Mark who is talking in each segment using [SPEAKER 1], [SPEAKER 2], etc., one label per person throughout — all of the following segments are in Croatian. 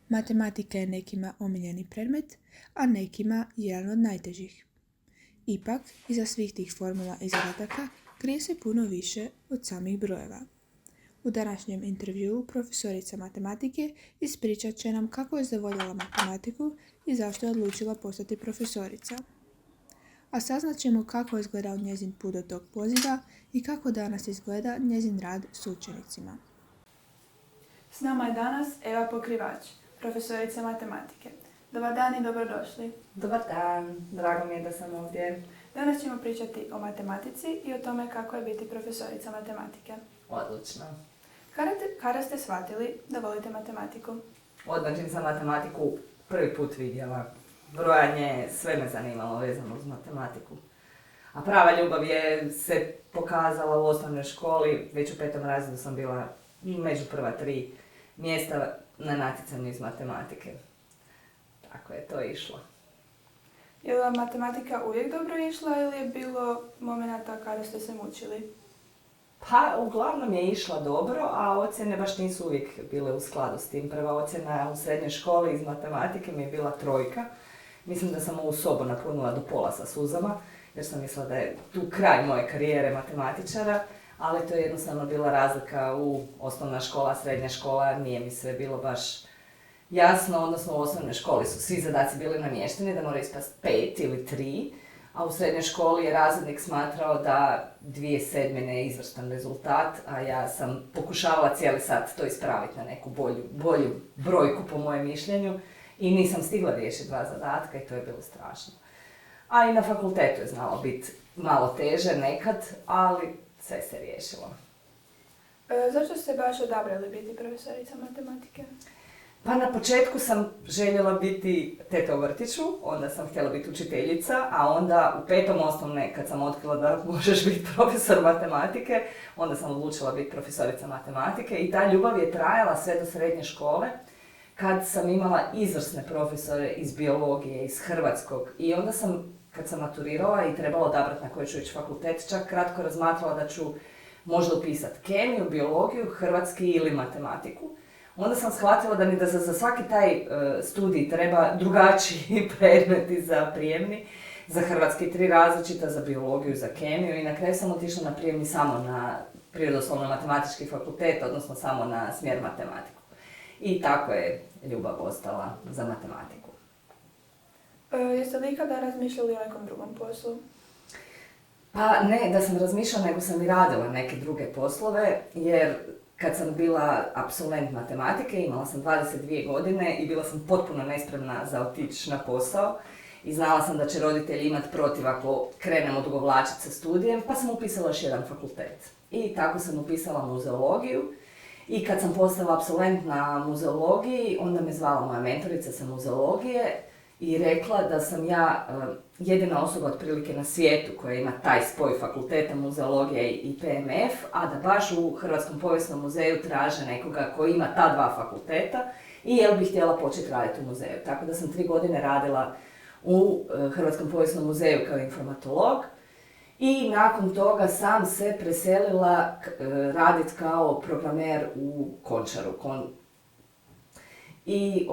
[SPEAKER 1] Matematika je nekima omiljeni predmet, a nekima jedan od najtežih. Ipak, iza svih tih formula i zadataka krije se puno više od samih brojeva. U današnjem intervjuu profesorica matematike ispričat će nam kako je zavoljela matematiku i zašto je odlučila postati profesorica. A saznat ćemo kako je izgledao njezin put do tog poziva i kako danas izgleda njezin rad s učenicima.
[SPEAKER 2] S nama je danas Eva Pokrivač, profesorica matematike. Dobar dan i dobrodošli.
[SPEAKER 3] Dobar dan, drago mi je da sam ovdje.
[SPEAKER 2] Danas ćemo pričati o matematici i o tome kako je biti profesorica matematike.
[SPEAKER 3] Odlično.
[SPEAKER 2] Kada ste shvatili da volite matematiku?
[SPEAKER 3] Odmah čim sam matematiku prvi put vidjela. Brojanje, sve me zanimalo vezano uz matematiku. A prava ljubav je se pokazala u osnovnoj školi, već u 5. razredu sam bila među prva 3 mjesta na natjecanju iz matematike. Tako je to išlo.
[SPEAKER 2] Je li vam matematika uvijek dobro išla ili je bilo momenata kada ste se mučili?
[SPEAKER 3] Pa, uglavnom je išla dobro, a ocjene baš nisu uvijek bile u skladu s tim. Prva ocjena u srednjoj školi iz matematike mi je bila 3. Mislim da sam ovu sobu napunila do pola sa suzama, jer sam mislila da je tu kraj moje karijere matematičara, ali to je jednostavno bila razlika u osnovna škola, srednja škola, nije mi sve bilo baš jasno, odnosno u osnovnoj školi su svi zadaci bili namješteni da mora ispast 5 ili 3, a u srednjoj školi je razrednik smatrao da 2/7 je izvrstan rezultat, a ja sam pokušavala cijeli sat to ispraviti na neku bolju brojku po mojem mišljenju i nisam stigla riješiti 2 zadatka i to je bilo strašno. A i na fakultetu je znalo biti malo teže nekad, ali sve se riješilo.
[SPEAKER 2] Zašto ste baš odabrali biti profesorica matematike?
[SPEAKER 3] Pa na početku sam željela biti teta u vrtiću, onda sam htjela biti učiteljica, a onda u 5. osnovne, kad sam otkrila da možeš biti profesor matematike, onda sam odlučila biti profesorica matematike i ta ljubav je trajala sve do srednje škole, kad sam imala izvrsne profesore iz biologije, iz hrvatskog i onda sam, kad sam maturirala i trebala odabrati na koji ću ići fakultet, čak kratko razmatrala da ću možda upisati kemiju, biologiju, hrvatski ili matematiku. Onda sam shvatila da mi za svaki taj studij treba drugačiji predmeti za prijemni, za hrvatski 3 različita, za biologiju, za kemiju i na kraju sam otišla na prijemni samo na Prirodoslovno-matematički fakultet, odnosno samo na smjer matematiku. I tako je ljubav ostala za matematiku.
[SPEAKER 2] Jeste li ikada razmišljali o nekom drugom poslu?
[SPEAKER 3] Pa ne da sam razmišljala, nego sam i radila neke druge poslove, jer kad sam bila apsolvent matematike, imala sam 22 godine i bila sam potpuno nespremna za otići na posao i znala sam da će roditelji imati protiv ako krenem odugovlačiti sa studijem, pa sam upisala još jedan fakultet. I tako sam upisala muzeologiju i kad sam postala apsolvent na muzeologiji, onda me zvala moja mentorica sa muzeologije i rekla da sam ja jedina osoba otprilike na svijetu koja ima taj spoj fakulteta muzeologije i PMF, a da baš u Hrvatskom povijesnom muzeju traže nekoga koji ima ta 2 fakulteta i jel bih htjela početi raditi u muzeju. Tako da sam 3 godine radila u Hrvatskom povijesnom muzeju kao informatolog i nakon toga sam se preselila raditi kao programer u Končaru. I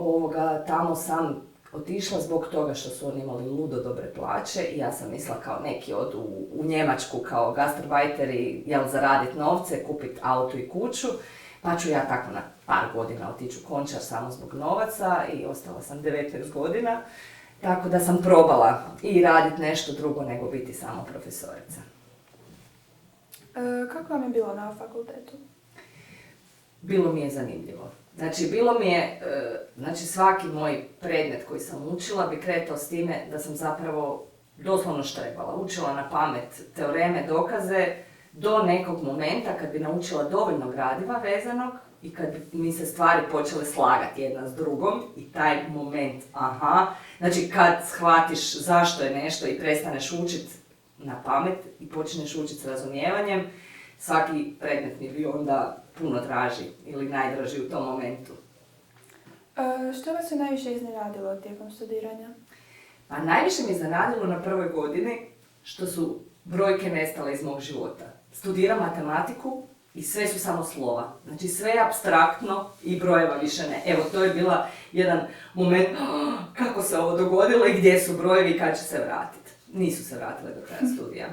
[SPEAKER 3] tamo sam otišla zbog toga što su oni imali ludo dobre plaće i ja sam mislila kao neki odu u Njemačku kao gastarbajteri, jel zaraditi novce, kupiti auto i kuću, pa ću ja tako na par godina otići u Končar samo zbog novaca i ostala sam 19 godina, tako da sam probala i raditi nešto drugo nego biti samo profesorica.
[SPEAKER 2] Kako vam je bilo na fakultetu?
[SPEAKER 3] Bilo mi je zanimljivo. Znači, bilo mi je, svaki moj predmet koji sam učila bi kretao s time da sam zapravo doslovno štrebala. Učila na pamet teoreme, dokaze do nekog momenta kad bi naučila dovoljno gradiva vezanog i kad bi mi se stvari počele slagati jedna s drugom i taj moment, znači kad shvatiš zašto je nešto i prestaneš učiti na pamet i počneš učiti s razumijevanjem, svaki predmet mi bi onda puno draži ili najdraži u tom momentu.
[SPEAKER 2] Što vas je najviše iznenadilo tijekom studiranja?
[SPEAKER 3] Pa najviše mi iznenadilo na prvoj godini što su brojke nestale iz mog života. Studiram matematiku I sve su samo slova. Znači sve je apstraktno i brojeva više ne. Evo, to je bila jedan moment kako se ovo dogodilo i gdje su brojevi i kad će se vratiti. Nisu se vratile do kraja studija.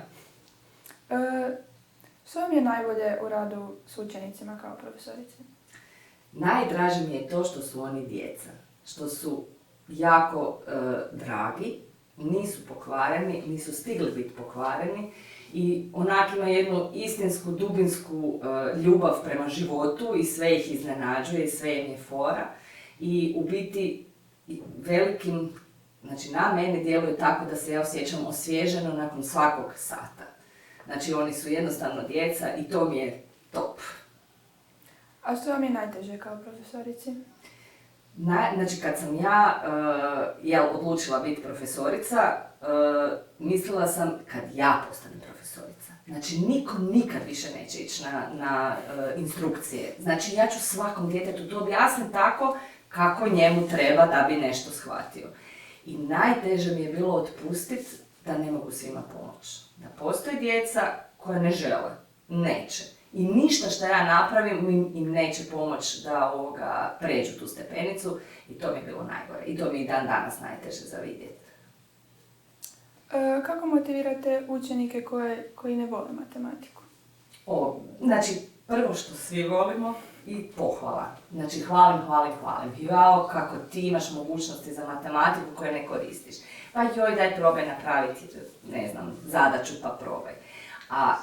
[SPEAKER 2] Što vam je najbolje u radu s učenicima kao profesorici?
[SPEAKER 3] Najdraže mi je to što su oni djeca. Što su jako dragi, nisu pokvareni, nisu stigli biti pokvareni i onak ima jednu istinsku, dubinsku ljubav prema životu i sve ih iznenađuje i sve im je fora. I u biti velikim, znači na mene djeluje tako da se ja osjećam osvježeno nakon svakog sata. Znači oni su jednostavno djeca i to mi je top.
[SPEAKER 2] A što vam je najteže kao profesorici?
[SPEAKER 3] Znači kad sam ja odlučila biti profesorica, mislila sam kad ja postanem profesorica. Znači niko nikad više neće ići na instrukcije. Znači ja ću svakom djetetu to objasniti tako kako njemu treba da bi nešto shvatio. I najteže mi je bilo otpustiti da ne mogu svima pomoći. Da postoje djeca koja ne žele, neće. I ništa što ja napravim im neće pomoći da pređu tu stepenicu i to mi je bilo najgore. I to mi je dan danas najteže za vidjeti.
[SPEAKER 2] Kako motivirate učenike koji ne vole matematiku?
[SPEAKER 3] Znači, prvo što svi volimo i pohvala. Znači, hvalim. Jao, kako ti imaš mogućnosti za matematiku koje ne koristiš. Pa joj, daj probaj napraviti, ne znam, zadaću pa probaj. A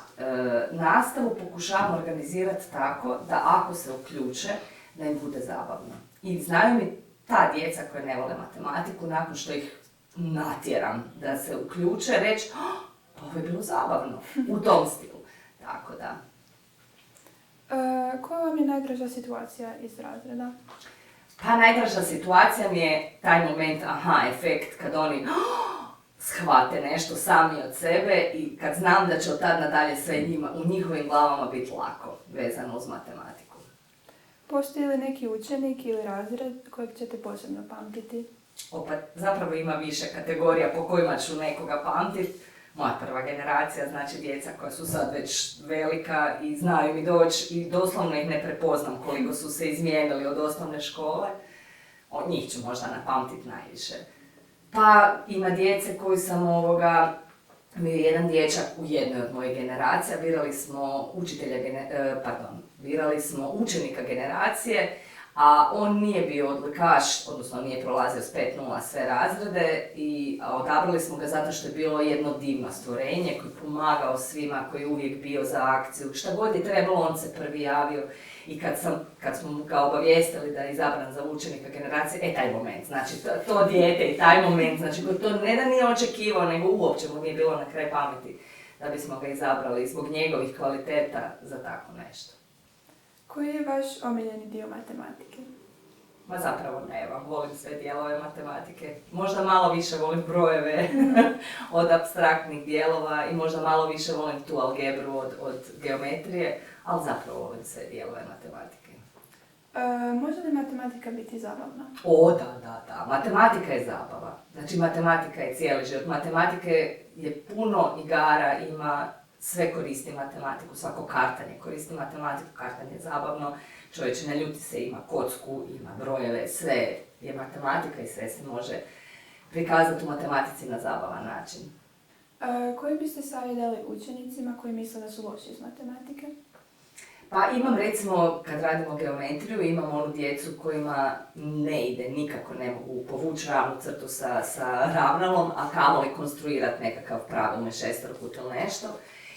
[SPEAKER 3] nastavu pokušavam organizirati tako da ako se uključe, da im bude zabavno. I znaju mi ta djeca koja ne vole matematiku, nakon što ih natjeram da se uključe, reći pa ovo je bilo zabavno, u tom stilu. Tako da.
[SPEAKER 2] Koja vam je najdraža situacija iz razreda?
[SPEAKER 3] Pa najdraža situacija mi je taj moment, efekt, kad oni shvate nešto sami od sebe i kad znam da će od tad nadalje sve u njihovim glavama biti lako vezano uz matematiku.
[SPEAKER 2] Postoji li neki učenik ili razred kojeg ćete posebno pamtiti?
[SPEAKER 3] Zapravo ima više kategorija po kojima ću nekoga pamtiti. Moja prva generacija, znači djeca koja su sad već velika i znaju mi doći i doslovno ih ne prepoznam koliko su se izmijenili od osnovne škole. Od njih ću možda napamtiti najviše. Pa ima djece koji sam bio je jedan dječak u jednoj od mojih generacija, birali smo učenika generacije, a on nije bio odlikaš, odnosno nije prolazio s 5.0 sve razrede i odabrali smo ga zato što je bilo jedno divno stvorenje koji pomagao svima, koji je uvijek bio za akciju. Šta god je trebalo, on se prvi javio i kad smo ga obavijestili da je izabran za učenika generacije, taj moment, znači to dijete i taj moment, znači koji to ne da nije očekivao, nego uopće mu nije bilo na kraj pameti da bismo ga izabrali zbog njegovih kvaliteta za tako nešto.
[SPEAKER 2] Koji je vaš omiljeni dio matematike?
[SPEAKER 3] Ma zapravo volim sve dijelove matematike. Možda malo više volim brojeve od apstraktnih dijelova i možda malo više volim tu algebru od geometrije, ali zapravo volim sve dijelove matematike.
[SPEAKER 2] Može li matematika biti zabavna?
[SPEAKER 3] Da. Matematika je zabava. Znači matematika je cijeli život. Matematike je puno igara, sve koristi matematiku, svako kartanje koristi matematiku, kartanje je zabavno, čovječe ne ljuti se, ima kocku, ima brojeve, sve je matematika i sve se može prikazati u matematici na zabavan način.
[SPEAKER 2] Koji biste savjetovali učenicima koji misle da su loši iz matematike?
[SPEAKER 3] Pa imam recimo, kad radimo geometriju, imam onu djecu kojima ne ide, nikako ne mogu povući ravnu crtu sa ravnalom, a kamoli konstruirati nekakav pravilni šesterokut ili nešto.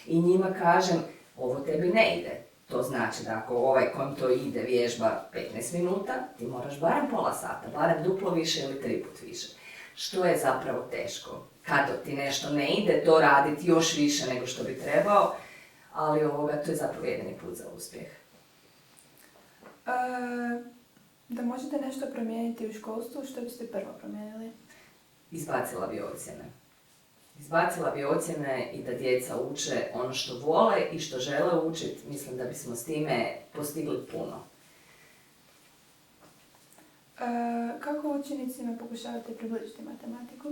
[SPEAKER 3] I njima kažem, ovo tebi ne ide. To znači da ako ovaj kojem to ide vježba 15 minuta, ti moraš barem pola sata, barem duplo više ili 3 put više. Što je zapravo teško? Kad ti nešto ne ide, to raditi još više nego što bi trebao, ali to je zapravo jedini put za uspjeh.
[SPEAKER 2] Da možete nešto promijeniti u školstvu, što biste prvo promijenili?
[SPEAKER 3] Izbacila bi ocjene i da djeca uče ono što vole i što žele učiti. Mislim da bismo s time postigli puno.
[SPEAKER 2] Kako učenicima pokušavate približiti matematiku?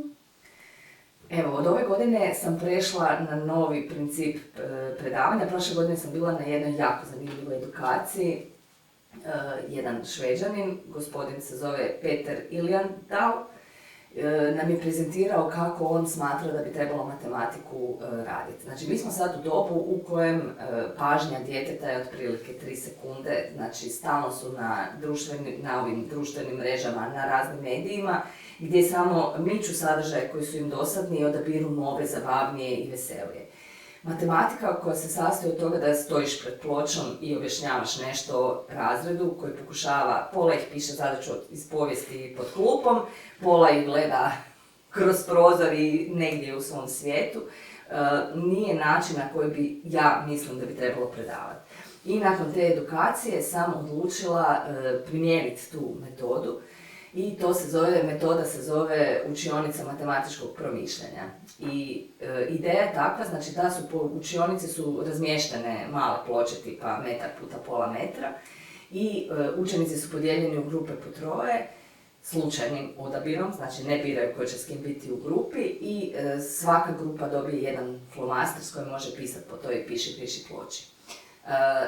[SPEAKER 3] Evo, od ove godine sam prešla na novi princip predavanja. Prošle godine sam bila na jednoj jako zanimljivoj edukaciji. Jedan Šveđanin, gospodin se zove Peter Iljandal, nam je prezentirao kako on smatra da bi trebalo matematiku raditi. Znači, mi smo sad u dobu u kojem pažnja djeteta je otprilike 3 sekunde, znači stalno su na ovim društvenim mrežama, na raznim medijima, gdje samo miču sadržaje koji su im dosadni i odabiru nove, zabavnije i veselije. Matematika koja se sastoji od toga da stojiš pred pločom i objašnjavaš nešto razredu koji pokušava, pola ih piše zadaću iz povijesti pod klupom, pola ih gleda kroz prozor i negdje u svom svijetu, nije način na koji bi ja mislim da bi trebalo predavati. I nakon te edukacije sam odlučila primijeniti tu metodu. I to metoda se zove učionica matematičkog promišljanja. I ideja je takva, znači da su po učionici su razmještene male ploče tipa metar puta pola metra i učenici su podijeljeni u grupe po troje, slučajnim odabirom, znači ne biraju ko će s kim biti u grupi i svaka grupa dobije jedan flomaster s kojim može pisati po toj piši ploči.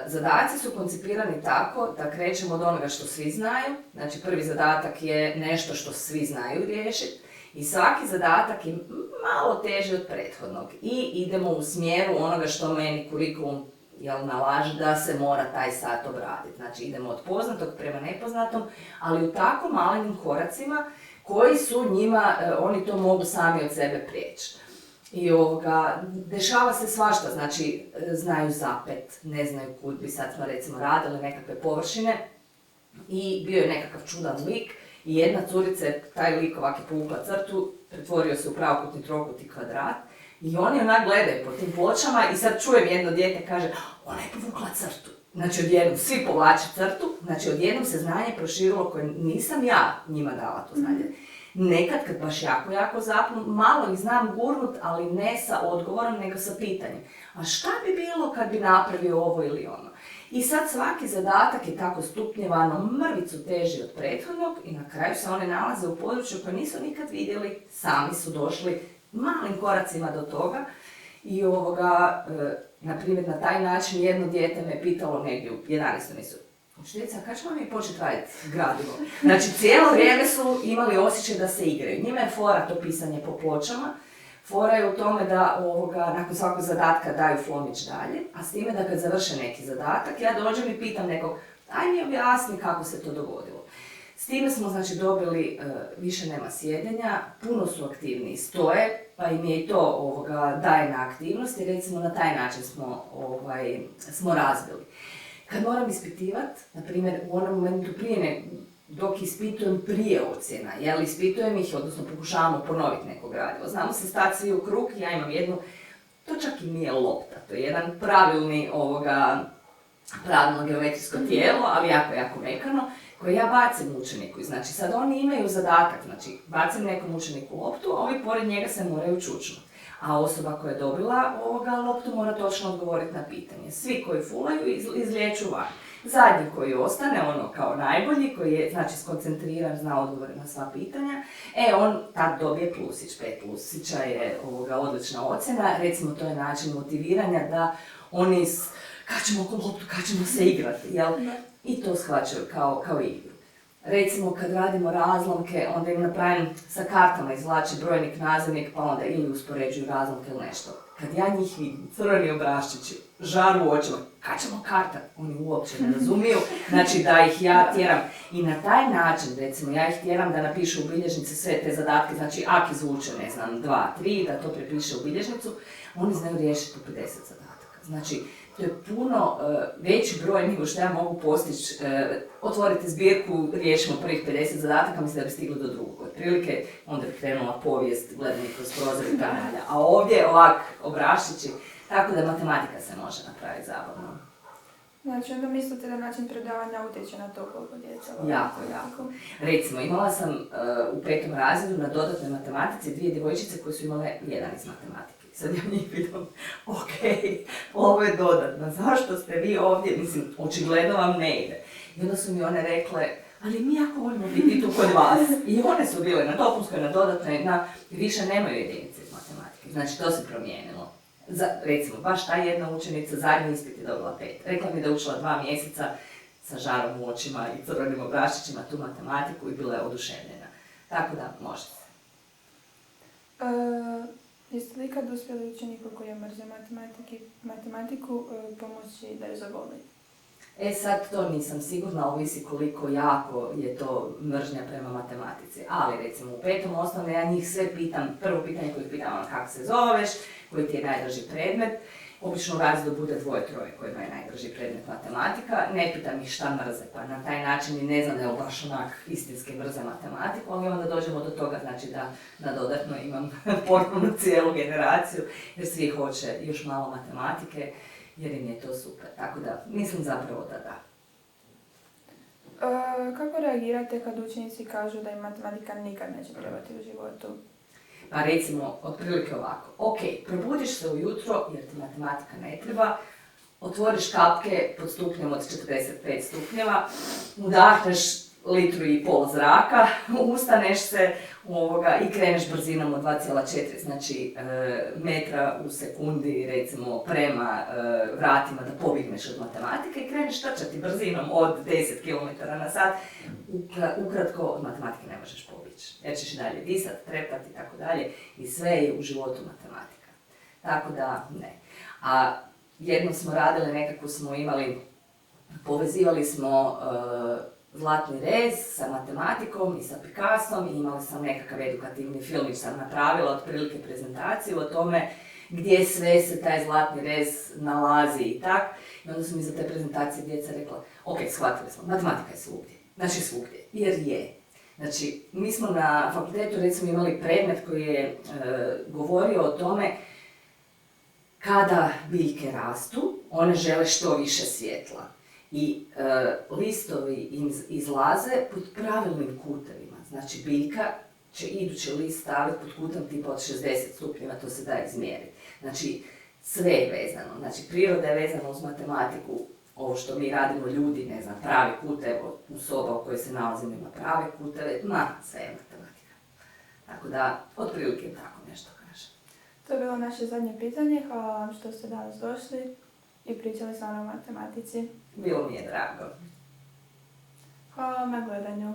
[SPEAKER 3] Zadaci su koncipirani tako da krećemo od onoga što svi znaju, znači prvi zadatak je nešto što svi znaju riješiti i svaki zadatak je malo teži od prethodnog i idemo u smjeru onoga što meni kurikulum nalaže da se mora taj sat obraditi. Znači idemo od poznatog prema nepoznatom, ali u tako malenim koracima koji su njima, oni to mogu sami od sebe prijeći. I dešava se svašta, znači znaju zapet, ne znaju kud bi, sad smo recimo radili nekakve površine i bio je nekakav čudan lik i jedna curica, taj lik ovak je povukla crtu, pretvorio se u pravokutni, trokutni kvadrat i oni onak gledaju po tim pločama i sad čujem jedno dijete kaže ona je povukla crtu. Znači odjednom svi povlače crtu, znači odjednom se znanje proširilo koje nisam ja njima dala to znanje. Nekad, kad baš jako zapnu, malo ih znam gurnut, ali ne sa odgovorom, nego sa pitanjem. A šta bi bilo kad bi napravio ovo ili ono? I sad svaki zadatak je tako stupnjevano mrvicu teži od prethodnog i na kraju se one nalaze u području koje nisu nikad vidjeli, sami su došli malim koracima do toga. I na primjer, na taj način jedno dijete me pitalo negdje u 11. mjesecu. Učiteljica, kad ćemo mi početi raditi gradivo? Znači, cijelo vrijeme su imali osjećaj da se igraju. Njima je fora to pisanje po pločama. Fora je u tome da nakon svakog zadatka daju flomić dalje, a s time da kad završe neki zadatak, ja dođem i pitam nekog, aj mi objasni kako se to dogodilo. S time smo znači dobili, više nema sjedenja, puno su aktivniji, stoje, pa im je i to daje na aktivnosti, recimo na taj način smo razbili. Kad moram ispitivati, na primjer u onom momentu dok ispitujem prije ocjena, ispitujem ih, odnosno pokušavamo ponoviti neko gradivo. Znamo se stati svi u krug, ja imam jednu, to čak i nije lopta, to je jedan pravilni pravilno geometrijsko tijelo, ali jako mekano, koje ja bacim učeniku. Znači sad oni imaju zadatak, znači bacim nekom učeniku loptu, a ovi pored njega se moraju čučnuti. A osoba koja je dobila loptu mora točno odgovoriti na pitanje. Svi koji fulaju izliječu van. Zadnji koji ostane, kao najbolji, koji je znači skoncentriran, zna odgovore na sva pitanja, on tad dobije plusić. 5 plusića je odlična ocjena. Recimo, to je način motiviranja da oni kad ćemo oko loptu, kad ćemo se igrati, jel? I to shvaćaju kao igru. Recimo, kad radimo razlomke, onda im napravim sa kartama izvlači brojnik, nazivnik, pa onda ili uspoređuju razlomke ili nešto. Kad ja njih vidim, crveni obraščići, žar u očima, kad ćemo kartat? Oni uopće ne razumiju, znači da ih ja tjeram. I na taj način, recimo, ja ih tjeram da napišu u bilježnici sve te zadatke, znači ako izvuče, 2, 3, da to prepiše u bilježnicu, oni znaju riješiti po 50 zadataka. Znači, to je puno veći broj nego što ja mogu postići. Otvorite zbirku, riješimo prvih 50 zadataka, mislim da bi stigli do drugog. Otprilike, onda bi krenula povijest, gledanje kroz prozor i tako dalje. A ovdje ovak obraščići, tako da matematika se može napraviti zabavno.
[SPEAKER 2] Znači, onda mislite da način predavanja utječe na to koliko djeca?
[SPEAKER 3] Jako. Recimo, imala sam u 5. razredu na dodatnoj matematici 2 djevojčice koje su imale 1 iz matematike. Sad ja njih pitam, ovo je dodatno, zašto ste vi ovdje? Mislim, očigledno vam ne ide. I onda su mi one rekle, ali mi jako volimo biti tu kod vas. I one su bile na dopunskoj, na dodatnoj, više nemaju jedinice iz matematike. Znači, to se promijenilo. Recimo, baš ta jedna učenica zadnji ispit je dobila 5. Rekla mi da je učila 2 mjeseca sa žarom u očima i crvenim obrašićima tu matematiku i bila je oduševljena. Tako da, može se.
[SPEAKER 2] Jeste li kad uspjeli učeniku koji je mrzio matematiku pomoći da ju zavoli?
[SPEAKER 3] Sad to nisam sigurna, ovisi koliko jako je to mržnja prema matematici. Ali recimo u 5. osnovne ja njih sve pitam, prvo pitanje koje pitam kako se zoveš, koji ti je najdraži predmet. Obično u razredu bude 2-3 kojima je najdraži predmet matematika. Ne pitam ih šta mrze, pa na taj način i ne znam da je baš onak istinski mrze matematiku, ali onda dođemo do toga znači da dodatno imam potpuno cijelu generaciju, jer svi hoće još malo matematike, jer im je to super. Tako da, mislim zapravo da da.
[SPEAKER 2] Kako reagirate kad učenici kažu da im matematika nikad neće trebati u životu?
[SPEAKER 3] Pa recimo, otprilike ovako. Ok, probudiš se ujutro jer ti matematika ne treba, otvoriš kapke pod stupnjem od 45 stupnjeva, udahneš 1,5 litru zraka, ustaneš se i kreneš brzinom od 2,4 znači metra u sekundi recimo prema vratima da pobjegneš od matematike i kreneš trčati brzinom od 10 km/h. Ukratko, od matematike ne možeš pobjeći. Jer ćeš i dalje disat, trepat i tako dalje i sve je u životu matematika. Tako da ne. A jednom smo radili, nekako smo imali, povezivali smo zlatni rez sa matematikom i sa Picassom i imali sam nekakav edukativni filmić, sam napravila otprilike prezentaciju o tome gdje sve se taj zlatni rez nalazi i tak. I onda su mi za te prezentacije djeca rekla, ok, shvatili smo, matematika je svugdje, znači svugdje, jer je. Znači, mi smo na fakultetu recimo imali predmet koji je govorio o tome kada biljke rastu, one žele što više svjetla. I listovi izlaze pod pravilnim kutevima. Znači, biljka će idući list staviti pod kutem tipa od 60 stupnjeva, to se da izmjeriti. Znači, sve je vezano. Znači, priroda je vezana uz matematiku. Ovo što mi radimo ljudi, ne znam, pravi kut, evo, u soba u kojoj se nalazimo ima prave kuteve, sve je matematika. Tako da, otprilike tako nešto kažem.
[SPEAKER 2] To je bilo naše zadnje pitanje. Hvala vam što ste danas došli i pričali s nama o matematici.
[SPEAKER 3] Bilo mi je drago.
[SPEAKER 2] Hvala vam na gledanju.